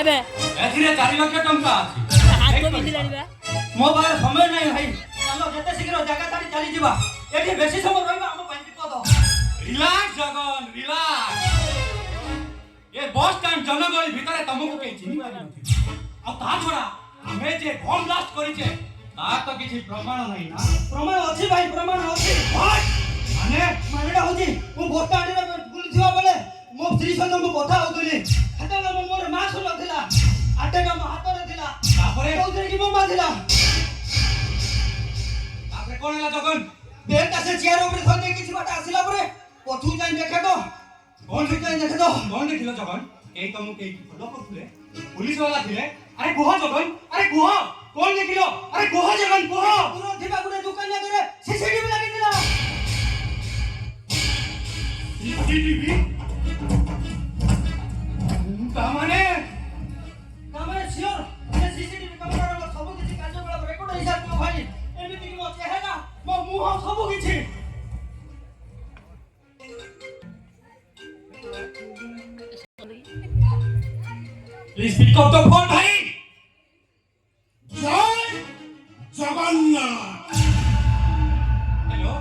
केबे एथिरे 4 लाख टंका अछि हाथ को बिंदी लानिबा मो बार समय नहीं भाई चलो जते शीघ्र जगह तारी चली जीवा एठी बेसी समय रहबा हम पाइन पद रिलैक्स जगन रिलैक्स ये बस स्टैंड जनगणि भितरे तुमको के चिनी मारि आ ता छोड़ा हमें जे बम ब्लास्ट करी छे ता तो किछि प्रमाण नहीं ना प्रमाण अछि भाई प्रमाण अछि माने मानेडा होजी मो बस स्टैंड रे बुली थिवा बेले मो स्त्री संग मो कथा होतली हेतले मो मोर मास नथिला आटेगा मो हाथ रे थिला तापरे कौतरे की बम बाधिला तापरे कोन हला जगन बेटा से चेयर ऊपर थोड़े किछि बाटा आसिला परे पठू जाई देखे तो कौन जाई देखे तो कौन देखिलो जगन एई तुम के फॉलो करथले पुलिस वाला थिले अरे गुहा जगन अरे गुहा कौन देखिलो अरे गुहा जगन गुहा पूरा थिबा गुरे दुकान करे सीसीटीवी लागि दिला सीसीटीवी कामाने सियोर ये सीसीटीवी कैमरा रे सब किछि कार्यकलाप रेकॉर्ड हिसाब को भाई एमिति कि मो चेहरा मो मुंह सब किछि please pick up the phone भाई जय जगन्नाथ हेलो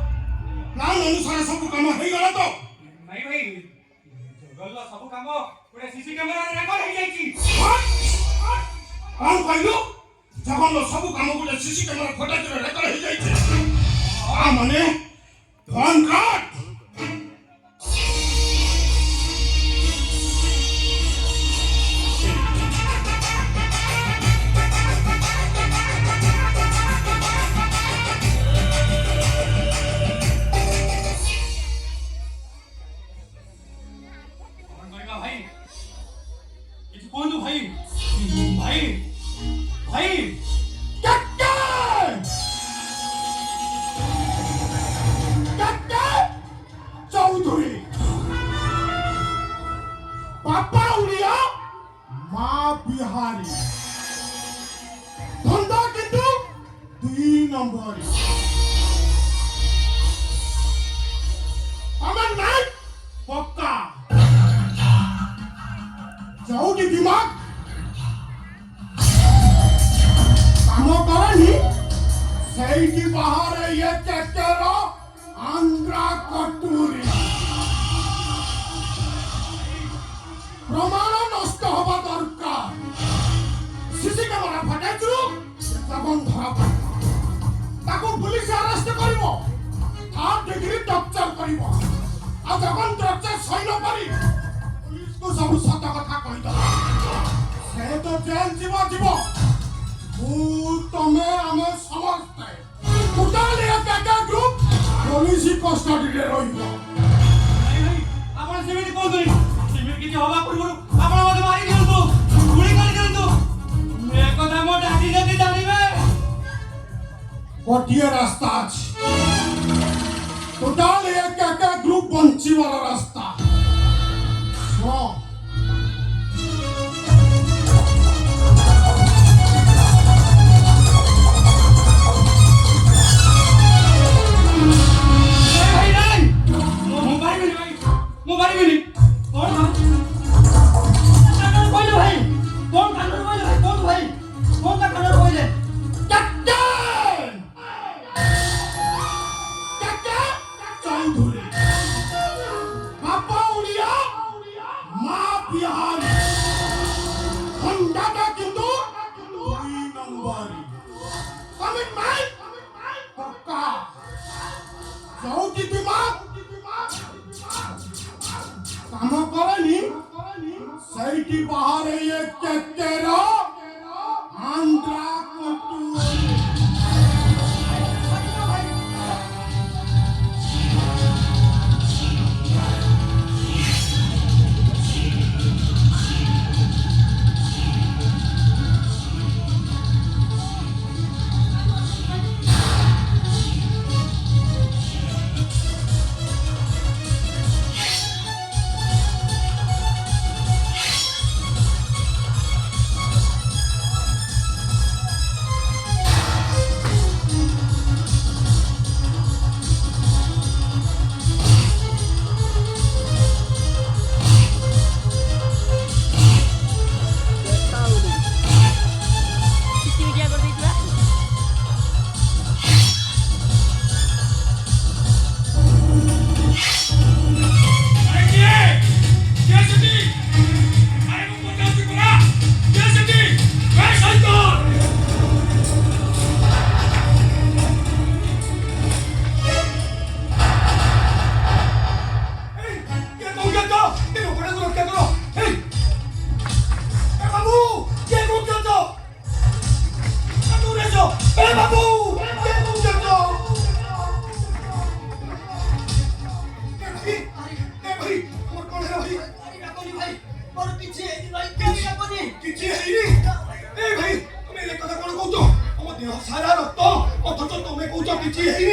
प्लान अनुसार सब काम हो गला तो नहीं भाई जगल्ला सब काम पूरे सीसी कैमरा रे रेकॉर्ड हो जाई छी कौन कहलो जगन्नाथ सब काम गुले सीसी कैमरा फुटेज रे रेकॉर्ड हो जाई छे आ माने फोन काट गोटे रास्ता अच्छे टोटाल एक ग्रुप बंचीवार रास्ता କିଛି ହେଇନି